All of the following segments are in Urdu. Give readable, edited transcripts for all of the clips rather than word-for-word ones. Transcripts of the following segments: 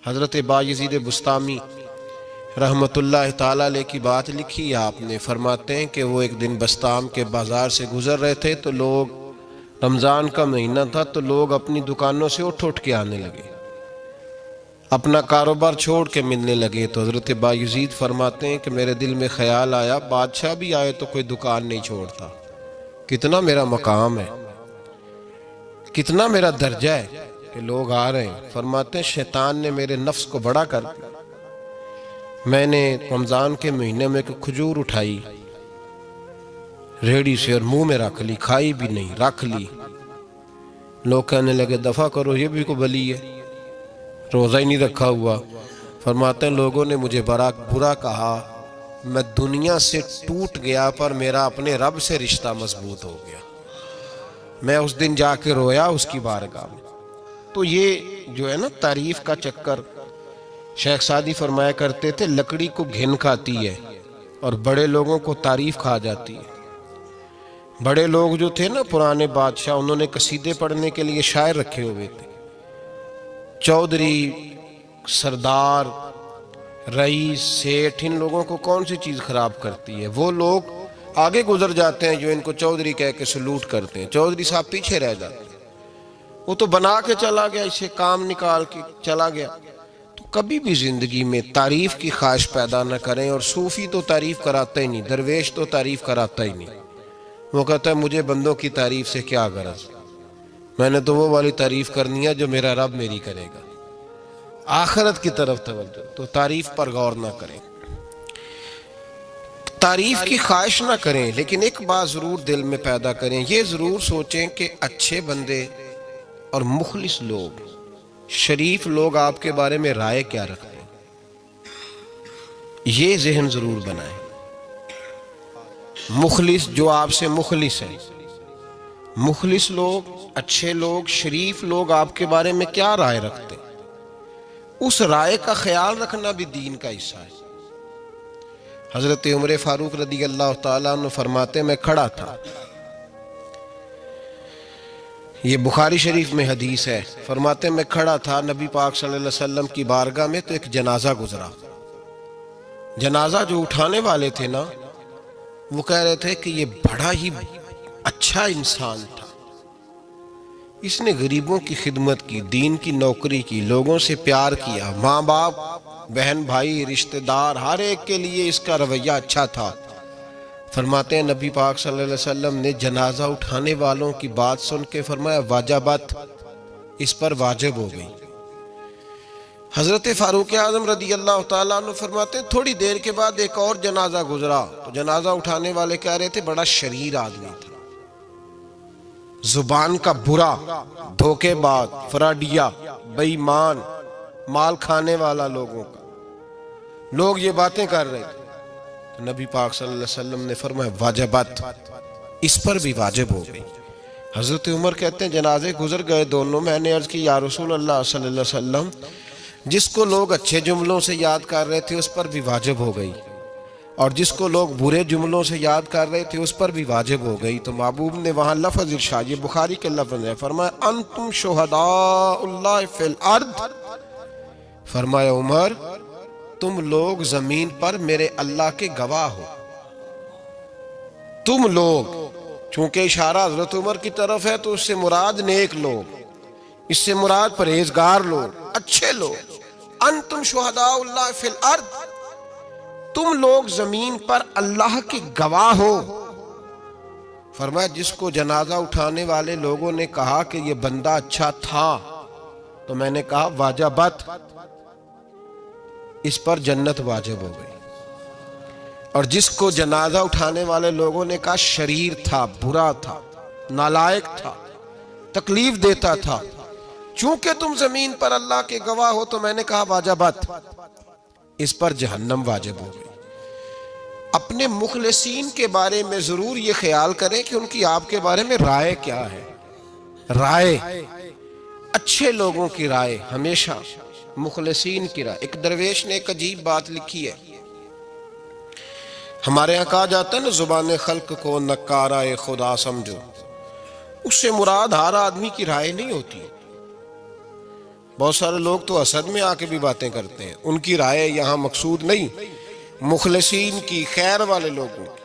حضرت بایزید بسطامی رحمۃ اللہ تعالیٰ علیہ کی بات لکھی ہے آپ نے، فرماتے ہیں کہ وہ ایک دن بسطام کے بازار سے گزر رہے تھے تو لوگ، رمضان کا مہینہ تھا تو لوگ اپنی دکانوں سے اٹھ کے آنے لگے، اپنا کاروبار چھوڑ کے ملنے لگے۔ تو حضرت بایزید فرماتے ہیں کہ میرے دل میں خیال آیا، بادشاہ بھی آئے تو کوئی دکان نہیں چھوڑتا، کتنا میرا مقام ہے، کتنا میرا درجہ ہے کہ لوگ آ رہے ہیں۔ فرماتے ہیں شیطان نے میرے نفس کو بڑا کر دیا، میں نے رمضان کے مہینے میں ایک کھجور اٹھائی ریڑھی سے اور منہ میں رکھ لی، کھائی بھی نہیں، رکھ لی۔ لوگ کہنے لگے دفع کرو، یہ بھی کو بلی ہے، روزہ ہی نہیں رکھا ہوا۔ فرماتے ہیں لوگوں نے مجھے برا کہا، میں دنیا سے ٹوٹ گیا پر میرا اپنے رب سے رشتہ مضبوط ہو گیا۔ میں اس دن جا کے رویا اس کی بارگاہ میں۔ تو یہ جو ہے نا تعریف کا چکر، شیخ سعدی فرمایا کرتے تھے لکڑی کو گھن کھاتی ہے اور بڑے لوگوں کو تعریف کھا جاتی ہے۔ بڑے لوگ جو تھے نا پرانے بادشاہ، انہوں نے قصیدے پڑھنے کے لیے شاعر رکھے ہوئے تھے، چودھری، سردار، رئیس، سیٹھ، ان لوگوں کو کون سی چیز خراب کرتی ہے؟ وہ لوگ آگے گزر جاتے ہیں جو ان کو چودھری کہہ کے سلوٹ کرتے ہیں، چودھری صاحب پیچھے رہ جاتے ہیں، وہ تو بنا کے چلا گیا، اسے کام نکال کے چلا گیا۔ تو کبھی بھی زندگی میں تعریف کی خواہش پیدا نہ کریں، اور صوفی تو تعریف کراتا ہی نہیں، درویش تو تعریف کراتا ہی نہیں۔ وہ کہتا ہے مجھے بندوں کی تعریف سے کیا غرض، میں نے تو وہ والی تعریف کرنی ہے جو میرا رب میری کرے گا۔ آخرت کی طرف توجہ، تو تعریف پر غور نہ کریں، تعریف کی خواہش نہ کریں، لیکن ایک بات ضرور دل میں پیدا کریں، یہ ضرور سوچیں کہ اچھے بندے اور مخلص لوگ، شریف لوگ آپ کے بارے میں رائے کیا رکھتے ہیں، یہ ذہن ضرور بنائیں۔ مخلص جو آپ سے مخلص ہے، مخلص لوگ، اچھے لوگ، شریف لوگ آپ کے بارے میں کیا رائے رکھتے ہیں، اس رائے کا خیال رکھنا بھی دین کا حصہ ہے۔ حضرت عمر فاروق رضی اللہ تعالیٰ عنہ فرماتے میں کھڑا تھا، یہ بخاری شریف میں حدیث ہے، فرماتے میں کھڑا تھا نبی پاک صلی اللہ علیہ وسلم کی بارگاہ میں، تو ایک جنازہ گزرا۔ جنازہ جو اٹھانے والے تھے نا، وہ کہہ رہے تھے کہ یہ بڑا ہی اچھا انسان تھا، اس نے غریبوں کی خدمت کی، دین کی نوکری کی، لوگوں سے پیار کیا، ماں باپ، بہن بھائی، رشتہ دار، ہر ایک کے لیے اس کا رویہ اچھا تھا۔ فرماتے ہیں نبی پاک صلی اللہ علیہ وسلم نے جنازہ اٹھانے والوں کی بات سن کے فرمایا واجبت، اس پر واجب ہو گئی۔ حضرت فاروق اعظم رضی اللہ تعالیٰ عنہ فرماتے ہیں تھوڑی دیر کے بعد ایک اور جنازہ گزرا، تو جنازہ اٹھانے والے کہہ رہے تھے بڑا شریر آدمی تھا، زبان کا برا، دھوکے باز، فراڈیا، بے ایمان، مال کھانے والا لوگوں کا، لوگ یہ باتیں کر رہے تھے۔ تو نبی پاک صلی اللہ علیہ وسلم نے فرمایا واجبت، اس پر بھی واجب ہو گئی۔ حضرت عمر کہتے ہیں جنازے گزر گئے دونوں، میں نے عرض کی یا رسول اللہ صلی اللہ علیہ وسلم، جس کو لوگ اچھے جملوں سے یاد کر رہے تھے اس پر بھی واجب ہو گئی، اور جس کو لوگ برے جملوں سے یاد کر رہے تھے اس پر بھی واجب ہو گئی۔ تو محبوب نے وہاں لفظ ارشاد، یہ بخاری کے لفظ ہے، فرمایا انتم شہداء اللہ فی الارض، فرمایا عمر تم لوگ زمین پر میرے اللہ کے گواہ ہو، تم لوگ، چونکہ اشارہ حضرت عمر کی طرف ہے تو اس سے مراد نیک لوگ، اس سے مراد پرہیزگار لوگ، اچھے لوگ۔ انتم شہداء اللہ فی الارض، تم لوگ زمین پر اللہ کے گواہ ہو۔ فرمایا جس کو جنازہ اٹھانے والے لوگوں نے کہا کہ یہ بندہ اچھا تھا، تو میں نے کہا واجبت، اس پر جنت واجب ہو گئی، اور جس کو جنازہ اٹھانے والے لوگوں نے کہا شریر تھا، برا تھا، نالائق تھا، تکلیف دیتا تھا، چونکہ تم زمین پر اللہ کے گواہ ہو، تو میں نے کہا واجبت، اس پر جہنم واجب ہو گئی۔ اپنے مخلصین کے بارے میں ضرور یہ خیال کریں کہ ان کی آپ کے بارے میں رائے کیا ہے، رائے، اچھے لوگوں کی رائے، ہمیشہ مخلصین کی رائے۔ ایک درویش نے ایک عجیب بات لکھی ہے، ہمارے یہاں کہا جاتا ہے نا زبان خلق کو نکارہ خدا سمجھو، اس سے مراد ہر آدمی کی رائے نہیں ہوتی، بہت سارے لوگ تو اسد میں آ کے بھی باتیں کرتے ہیں، ان کی رائے یہاں مقصود نہیں، مخلصین کی، خیر والے لوگوں کی۔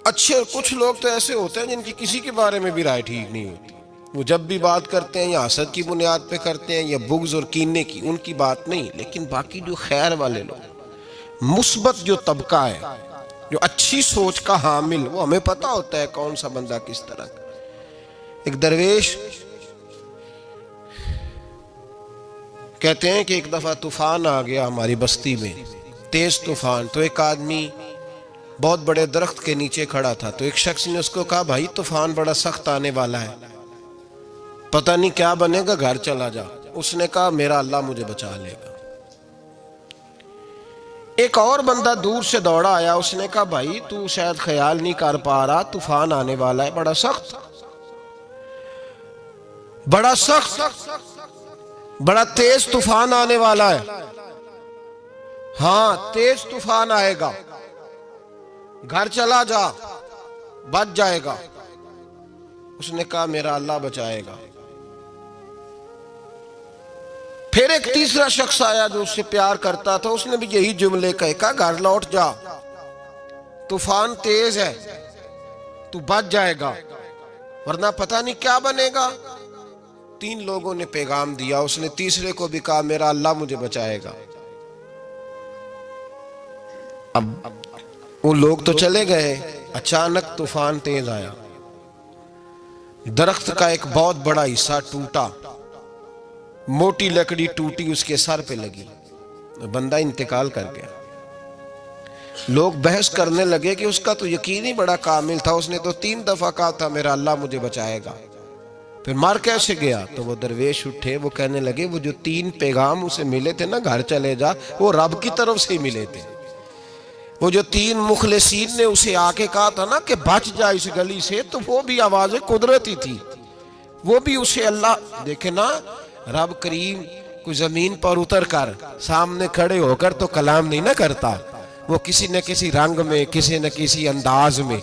اچھے کچھ لوگ تو ایسے ہوتے ہیں جن کی کسی کے بارے میں بھی رائے ٹھیک نہیں ہوتی، وہ جب بھی بات کرتے ہیں یا حسد کی بنیاد پہ کرتے ہیں یا بغض اور کینے کی، ان کی بات نہیں۔ لیکن باقی جو خیر والے لوگ، مثبت جو طبقہ ہے، جو اچھی سوچ کا حامل، وہ ہمیں پتہ ہوتا ہے کون سا بندہ کس طرح کا۔ ایک درویش کہتے ہیں کہ ایک دفعہ طوفان آ گیا ہماری بستی میں، تیز طوفان، تو ایک آدمی بہت بڑے درخت کے نیچے کھڑا تھا، تو ایک شخص نے اس کو کہا بھائی طوفان بڑا سخت آنے والا ہے، پتہ نہیں کیا بنے گا، گھر چلا جا۔ اس نے کہا میرا اللہ مجھے بچا لے گا۔ ایک اور بندہ دور سے دوڑا آیا، اس نے کہا بھائی تو شاید خیال نہیں کر پا رہا، طوفان آنے والا ہے، بڑا سخت، بڑا سخت، بڑا تیز طوفان آنے والا ہے۔ ہاں تیز طوفان آئے گا، گھر چلا جا، بچ جائے گا۔ اس نے کہا میرا اللہ بچائے گا۔ پھر ایک تیسرا شخص آیا جو اس سے پیار کرتا تھا، اس نے بھی یہی جملے کہا گھر لوٹ جا، طوفان تیز ہے، تو بچ جائے گا، ورنہ پتہ نہیں کیا بنے گا۔ تین لوگوں نے پیغام دیا، اس نے تیسرے کو بھی کہا میرا اللہ مجھے بچائے گا۔ اب وہ لوگ تو چلے گئے، اچانک طوفان تیز آیا، درخت کا ایک بہت بڑا حصہ ٹوٹا، موٹی لکڑی ٹوٹی، اس کے سر پہ لگی، بندہ انتقال کر گیا۔ لوگ بحث کرنے لگے کہ اس کا تو یقین ہی بڑا کامل تھا، اس نے تو 3 دفعہ کہا تھا میرا اللہ مجھے بچائے گا، پھر مار کیسے گیا؟ تو وہ درویش اٹھے، وہ کہنے لگے وہ جو 3 پیغام اسے ملے تھے نا گھر چلے جا، وہ رب کی طرف سے ہی ملے تھے۔ وہ جو 3 مخلصین نے اسے آ کے کہا تھا نا کہ بچ جا اس گلی سے، تو وہ بھی آواز قدرتی تھی، وہ بھی اسے اللہ، دیکھیں نا رب کریم کوئی زمین پر اتر کر سامنے کھڑے ہو کر تو کلام نہیں نہ کرتا، وہ کسی نہ کسی رنگ میں، کسی نہ کسی انداز میں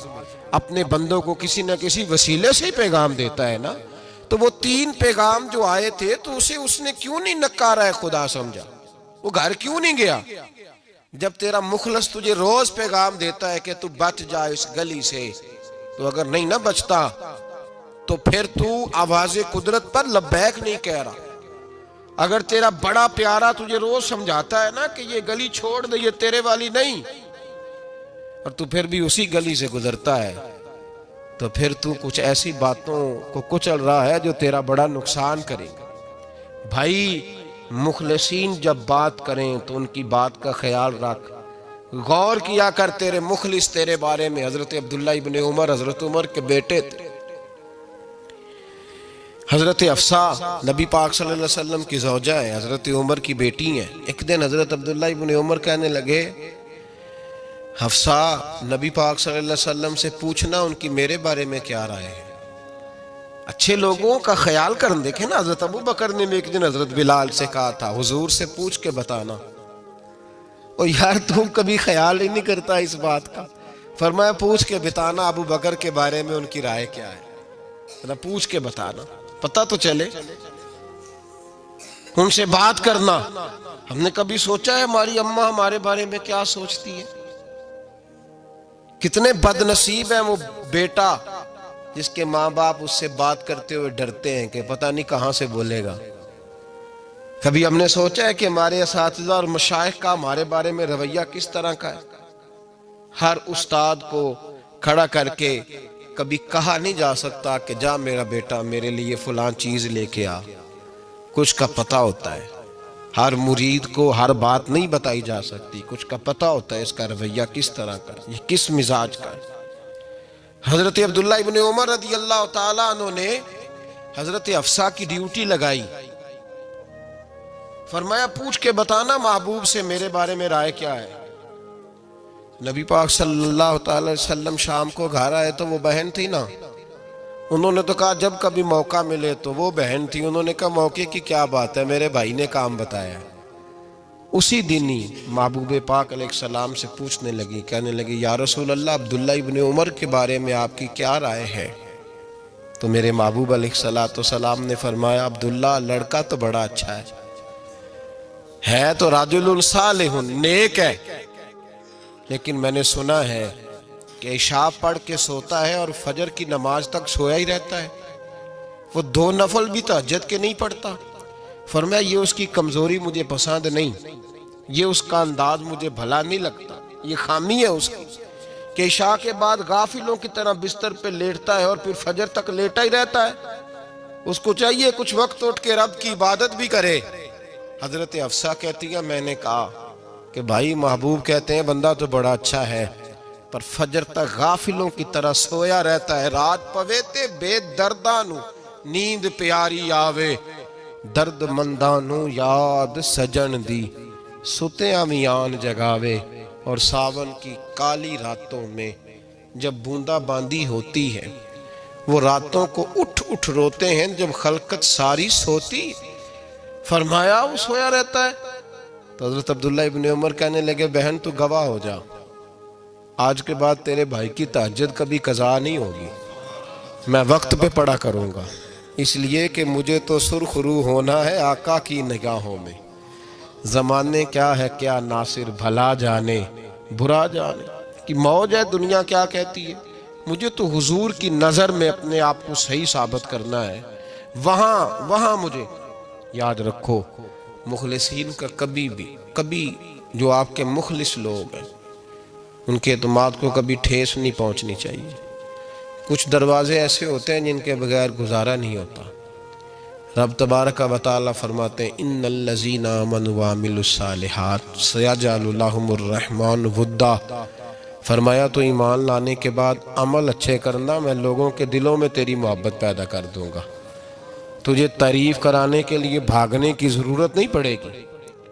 اپنے بندوں کو کسی نہ کسی وسیلے سے ہی پیغام دیتا ہے نا۔ تو وہ 3 پیغام جو آئے تھے تو اسے اس نے کیوں نہیں نکارا ہے خدا سمجھا، وہ گھر کیوں نہیں گیا؟ جب تیرا مخلص تجھے روز پیغام دیتا ہے کہ تو بچ جا اس گلی سے، تو اگر نہیں نہ بچتا تو پھر تو آواز قدرت پر لبیک نہیں کہہ رہا۔ اگر تیرا بڑا پیارا تجھے روز سمجھاتا ہے نا کہ یہ گلی چھوڑ دے، یہ تیرے والی نہیں، اور تو پھر بھی اسی گلی سے گزرتا ہے، تو پھر تو کچھ ایسی باتوں کو کچل رہا ہے جو تیرا بڑا نقصان کرے گا۔ بھائی مخلصین جب بات کریں تو ان کی بات کا خیال رکھ، غور کیا کر، تیرے مخلص تیرے بارے میں، حضرت عبداللہ ابن عمر، حضرت عمر کے بیٹے تھے، حضرت حفصہ نبی پاک صلی اللہ علیہ وسلم کی زوجہ ہے، حضرت عمر کی بیٹی ہیں۔ ایک دن حضرت عبداللہ ابن عمر کہنے لگے حفصہ نبی پاک صلی اللہ علیہ وسلم سے پوچھنا ان کی میرے بارے میں کیا رائے ہے۔ اچھے لوگوں کا خیال کرنا، دیکھیں نا حضرت ابو بکر نے بھی ایک دن حضرت بلال سے کہا تھا حضور سے پوچھ کے بتانا، اور یار تم کبھی خیال ہی نہیں کرتا اس بات کا۔ فرمایا پوچھ کے بتانا ابو بکر کے بارے میں ان کی رائے کیا ہے، پوچھ کے بتانا، پتہ تو چلے، ان سے بات کرنا۔ ہم نے کبھی سوچا ہے ہماری اماں ہمارے بارے میں کیا سوچتی ہے؟ کتنے بد نصیب ہیں وہ بیٹا جس کے ماں باپ اس سے بات کرتے ہوئے ڈرتے ہیں کہ پتہ نہیں کہاں سے بولے گا۔ کبھی ہم نے سوچا ہے کہ ہمارے اساتذہ اور مشائخ کا ہمارے بارے میں رویہ کس طرح کا ہے؟ ہر استاد کو کھڑا کر کے کبھی کہا نہیں جا سکتا کہ جا میرا بیٹا میرے لیے فلاں چیز لے کے آ، کچھ کا پتہ ہوتا ہے۔ ہر مرید کو ہر بات نہیں بتائی جا سکتی، کچھ کا پتہ ہوتا ہے اس کا رویہ کس طرح کا، یہ کس مزاج کا ہے۔ حضرت عبداللہ ابن عمر رضی اللہ تعالیٰ عنہ نے حضرت حفصہ کی ڈیوٹی لگائی، فرمایا پوچھ کے بتانا محبوب سے میرے بارے میں رائے کیا ہے۔ نبی پاک صلی اللہ تعالی وسلم شام کو گھر آئے تو وہ بہن تھی نا، انہوں نے تو کہا جب کبھی موقع ملے تو وہ بہن تھی، انہوں نے کہا موقع کی کیا بات ہے، میرے بھائی نے کام بتایا۔ اسی دن ہی محبوب پاک علیہ السلام سے پوچھنے لگی، کہنے لگی یا رسول اللہ عبداللہ ابن عمر کے بارے میں آپ کی کیا رائے ہے؟ تو میرے محبوب علیہ السلام نے فرمایا عبداللہ لڑکا تو بڑا اچھا ہے تو رجل صالح نیک ہے، لیکن میں نے سنا ہے کہ عشاء پڑھ کے سوتا ہے اور فجر کی نماز تک سویا ہی رہتا ہے، وہ 2 نفل بھی تہجد کے نہیں پڑھتا۔ فرمایا یہ اس کی کمزوری مجھے پسند نہیں، یہ اس کا انداز مجھے بھلا نہیں لگتا، یہ خامی ہے اس کی کہ عشاء کے بعد غافلوں کی طرح بستر پہ لیٹتا ہے اور پھر فجر تک لیٹا ہی رہتا ہے۔ اس کو چاہیے کچھ وقت اٹھ کے رب کی عبادت بھی کرے۔ حضرت حفصہ کہتی ہے میں نے کہا کہ بھائی محبوب کہتے ہیں بندہ تو بڑا اچھا ہے پر فجر تک غافلوں کی طرح سویا رہتا ہے، رات پوے تے بے دردانو نیند پیاری آوے، درد مندانو یاد سجن دی ستیاں میان جگاوے۔ اور ساون کی کالی راتوں میں جب بوندا باندی ہوتی ہے وہ راتوں کو اٹھ اٹھ روتے ہیں جب خلقت ساری سوتی، فرمایا وہ سویا رہتا ہے۔ تو حضرت عبداللہ ابن عمر کہنے لگے بہن تو گواہ ہو جا، آج کے بعد تیرے بھائی کی تہجد کبھی قضا نہیں ہوگی، میں وقت پہ پڑھا کروں گا، اس لیے کہ مجھے تو سرخ رو ہونا ہے آقا کی نگاہوں میں۔ زمانے کیا ہے کیا ناصر بھلا جانے برا جانے کہ موج ہے دنیا کیا کہتی ہے، مجھے تو حضور کی نظر میں اپنے آپ کو صحیح ثابت کرنا ہے، وہاں مجھے یاد رکھو مخلصین کا کبھی جو آپ کے مخلص لوگ ہیں ان کے اعتماد کو کبھی ٹھیس نہیں پہنچنی چاہیے۔ کچھ دروازے ایسے ہوتے ہیں جن کے بغیر گزارا نہیں ہوتا۔ رب تبارک و تعالیٰ فرماتے ہیں ان الذین آمنوا وعملوا الصالحات سیجعل لهم الرحمن ودا، فرمایا تو ایمان لانے کے بعد عمل اچھے کرنا، میں لوگوں کے دلوں میں تیری محبت پیدا کر دوں گا، تجھے تعریف کرانے کے لیے بھاگنے کی ضرورت نہیں پڑے گی،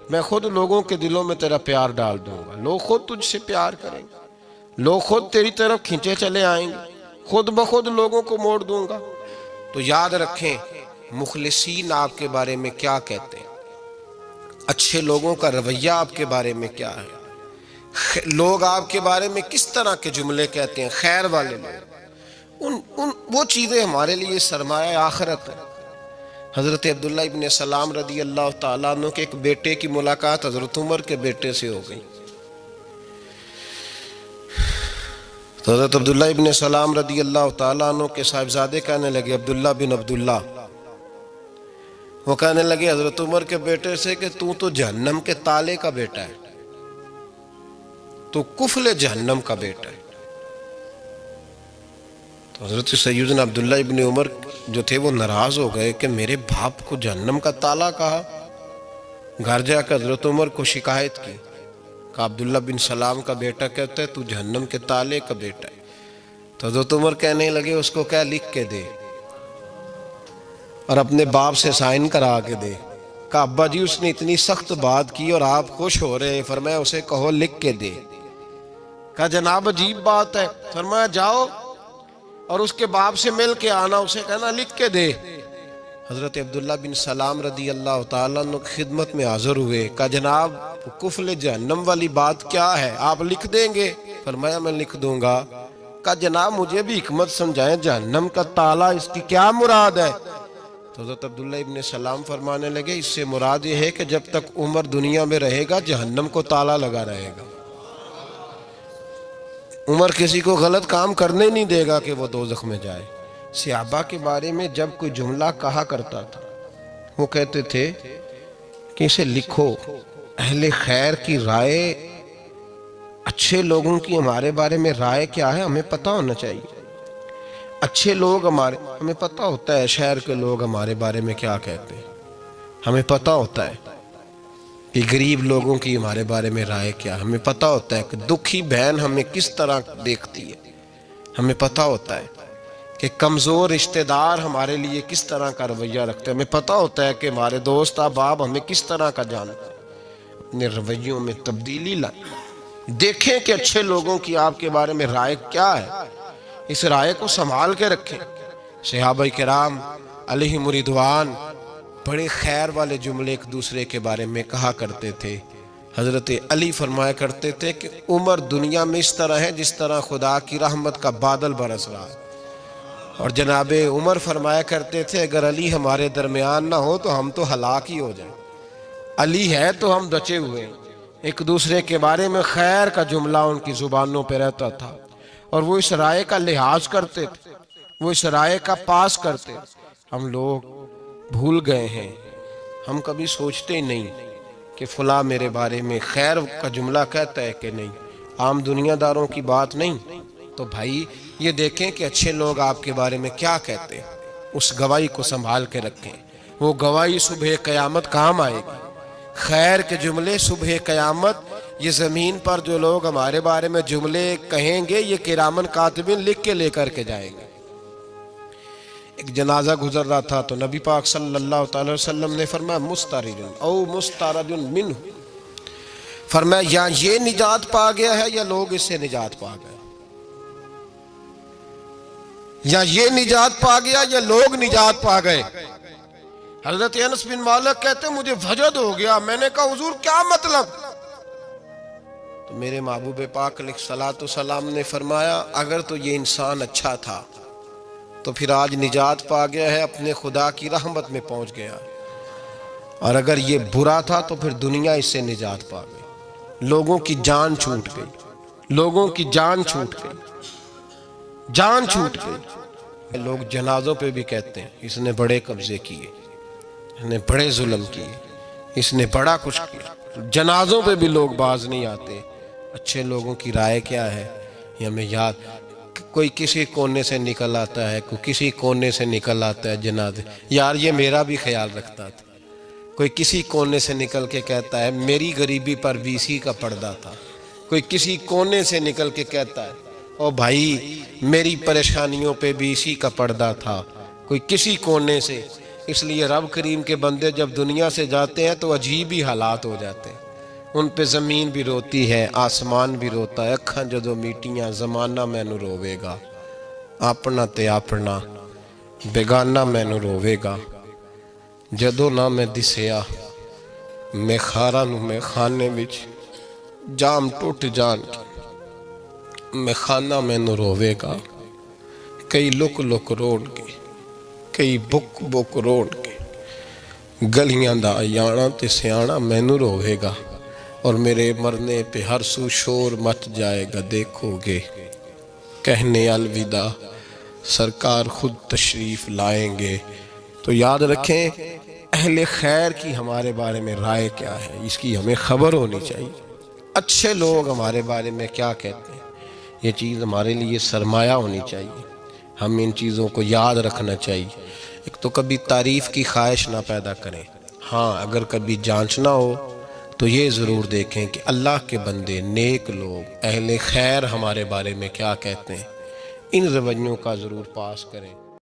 میں خود لوگوں کے دلوں میں تیرا پیار ڈال دوں گا، لوگ خود تجھ سے پیار کریں گے، لوگ خود تیری طرف کھینچے چلے آئیں گے، خود بخود لوگوں کو موڑ دوں گا۔ تو یاد رکھیں مخلصین آپ کے بارے میں کیا کہتے ہیں، اچھے لوگوں کا رویہ آپ کے بارے میں کیا ہے، لوگ آپ کے بارے میں کس طرح کے جملے کہتے ہیں، خیر والے لوگ، وہ چیزیں ہمارے لیے سرمایہ آخرت ہے۔ حضرت عبداللہ ابن سلام رضی اللہ تعالیٰ عنہ کے ایک بیٹے کی ملاقات حضرت عمر کے بیٹے سے ہو گئی۔ تو حضرت عبداللہ ابن سلام رضی اللہ تعالیٰ عنہ کے صاحبزادے کہنے لگے عبداللہ بن عبداللہ، وہ کہنے لگے حضرت عمر کے بیٹے سے کہ تو جہنم کے تالے کا بیٹا ہے، تو کفل جہنم کا بیٹا ہے۔ تو حضرت سیدنا عبداللہ ابن عمر جو تھے وہ ناراض ہو گئے کہ میرے باپ کو جہنم کا تالا کہا۔ گھر جا کر حضرت عمر کو شکایت کی کہ عبداللہ بن سلام کا بیٹا کہتا ہے تو جہنم کے تالے کا بیٹا ہے۔ تو حضرت عمر کہنے لگے اس کو کیا لکھ کے دے اور اپنے باپ سے سائن کرا کے دے۔ کہا ابا جی اس نے اتنی سخت بات کی اور آپ خوش ہو رہے ہیں، فرمایا اسے کہو لکھ کے دے۔ کہا جناب عجیب بات ہے، فرمایا جاؤ اور اس کے باپ سے مل کے آنا، اسے کہنا لکھ کے دے۔ حضرت عبداللہ بن سلام رضی اللہ تعالیٰ عنہ خدمت میں حاضر ہوئے، کہا جناب کفل جہنم والی بات کیا ہے، آپ لکھ دیں گے؟ فرمایا میں لکھ دوں گا۔ کہا جناب مجھے بھی حکمت سمجھائیں، جہنم کا تالا اس کی کیا مراد ہے؟ تو حضرت عبداللہ ابن سلام فرمانے لگے اس سے مراد یہ ہے کہ جب تک عمر دنیا میں رہے گا جہنم کو تالا لگا رہے گا، عمر کسی کو غلط کام کرنے نہیں دے گا کہ وہ دوزخ میں جائے۔ صحابہ کے بارے میں جب کوئی جملہ کہا کرتا تھا وہ کہتے تھے کہ اسے لکھو، اہل خیر کی رائے، اچھے لوگوں کی ہمارے بارے میں رائے کیا ہے ہمیں پتہ ہونا چاہیے۔ اچھے لوگ ہمیں پتہ ہوتا ہے شہر کے لوگ ہمارے بارے میں کیا کہتے ہیں، ہمیں پتہ ہوتا ہے کہ غریب لوگوں کی ہمارے بارے میں رائے کیا، ہمیں پتہ ہوتا ہے کہ دکھی بہن ہمیں کس طرح دیکھتی ہے، ہمیں پتہ ہوتا ہے کہ کمزور رشتہ دار ہمارے لیے کس طرح کا رویہ رکھتے ہیں، ہمیں پتہ ہوتا ہے کہ ہمارے دوست احباب ہمیں کس طرح کا جانتے ہیں۔ اپنے رویوں میں تبدیلی لائیں، دیکھیں کہ اچھے لوگوں کی آپ کے بارے میں رائے کیا ہے، اس رائے کو سنبھال کے رکھیں۔ صحابہ کرام علیہم رضوان بڑے خیر والے جملے ایک دوسرے کے بارے میں کہا کرتے تھے۔ حضرت علی فرمایا کرتے تھے کہ عمر دنیا میں اس طرح ہے جس طرح خدا کی رحمت کا بادل برس رہا ہے، اور جناب عمر فرمایا کرتے تھے اگر علی ہمارے درمیان نہ ہو تو ہم تو ہلاک ہی ہو جائیں، علی ہے تو ہم بچے ہوئے ہیں۔ ایک دوسرے کے بارے میں خیر کا جملہ ان کی زبانوں پہ رہتا تھا، اور وہ اس رائے کا لحاظ کرتے تھے، وہ اس رائے کا پاس کرتے تھے۔ ہم لوگ بھول گئے ہیں، ہم کبھی سوچتے ہی نہیں کہ فلاں میرے بارے میں خیر کا جملہ کہتا ہے کہ نہیں، عام دنیا داروں کی بات نہیں۔ تو بھائی یہ دیکھیں کہ اچھے لوگ آپ کے بارے میں کیا کہتے ہیں، اس گواہی کو سنبھال کے رکھیں، وہ گواہی صبح قیامت کام آئے گی۔ خیر کے جملے صبح قیامت، یہ زمین پر جو لوگ ہمارے بارے میں جملے کہیں گے یہ کرامن کاتبین لکھ کے لے کر کے جائیں گے۔ ایک جنازہ گزر رہا تھا تو نبی پاک صلی اللہ تعالی وسلم نے فرمایا مسترد او مسترد منہ، فرمایا یا یہ نجات پا گیا ہے یا لوگ اس سے نجات پا گئے، یا یہ نجات پا گیا یا لوگ نجات پا گئے۔ حضرت انس بن مالک کہتے مجھے وجد ہو گیا، میں نے کہا حضور کیا مطلب؟ تو میرے محبوب پاک علیہ الصلوۃ والسلام نے فرمایا اگر تو یہ انسان اچھا تھا تو پھر آج نجات پا گیا ہے، اپنے خدا کی رحمت میں پہنچ گیا، اور اگر یہ برا تھا تو پھر دنیا اس سے نجات پا گئی۔ لوگوں کی جان چھوٹ گئی، لوگوں کی جان چھوٹ گئی، جان چھوٹ گئی۔ لوگ جنازوں پہ بھی کہتے ہیں اس نے بڑے قبضے کیے، اس نے بڑے ظلم کیے، اس نے بڑا کچھ کیا۔ جنازوں پہ بھی لوگ باز نہیں آتے۔ اچھے لوگوں کی رائے کیا ہے یہ ہمیں یاد، کوئی کسی کونے سے نکل آتا ہے، کوئی کسی کونے سے نکل آتا ہے جنازے، یار یہ میرا بھی خیال رکھتا تھا۔ کوئی کسی کونے سے نکل کے کہتا ہے میری غریبی پر VC کا پردہ تھا، کوئی کسی کونے سے نکل کے کہتا ہے او بھائی میری پریشانیوں پہ VC کا پردہ تھا، کوئی کسی کونے سے۔ اس لیے رب کریم کے بندے جب دنیا سے جاتے ہیں تو عجیب ہی حالات ہو جاتے ہیں، ان پہ زمین بھی روتی ہے، آسمان بھی روتا ہے، اکھاں جدو میٹیاں زمانہ مینو روے گا، اپنا تے اپنا بیگانہ مینو روے گا، جدو نہ میں دسیا میں خارا نو میں خانے وچ جام ٹوٹ جان کی میں خانہ مینو روے گا، کئی لک لک روڑ کے کئی بک بک روڑ کے گلیاں دا یانا تے سیانا مینو روے گا، اور میرے مرنے پہ ہر سو شور مچ جائے گا، دیکھو گے کہنے الوداع سرکار خود تشریف لائیں گے۔ تو یاد رکھیں اہل خیر کی ہمارے بارے میں رائے کیا ہے، اس کی ہمیں خبر ہونی چاہیے۔ اچھے لوگ ہمارے بارے میں کیا کہتے ہیں، یہ چیز ہمارے لیے سرمایہ ہونی چاہیے، ہم ان چیزوں کو یاد رکھنا چاہیے۔ ایک تو کبھی تعریف کی خواہش نہ پیدا کریں، ہاں اگر کبھی جانچنا ہو تو یہ ضرور دیکھیں کہ اللہ کے بندے نیک لوگ اہل خیر ہمارے بارے میں کیا کہتے ہیں، ان رویوں کا ضرور پاس کریں۔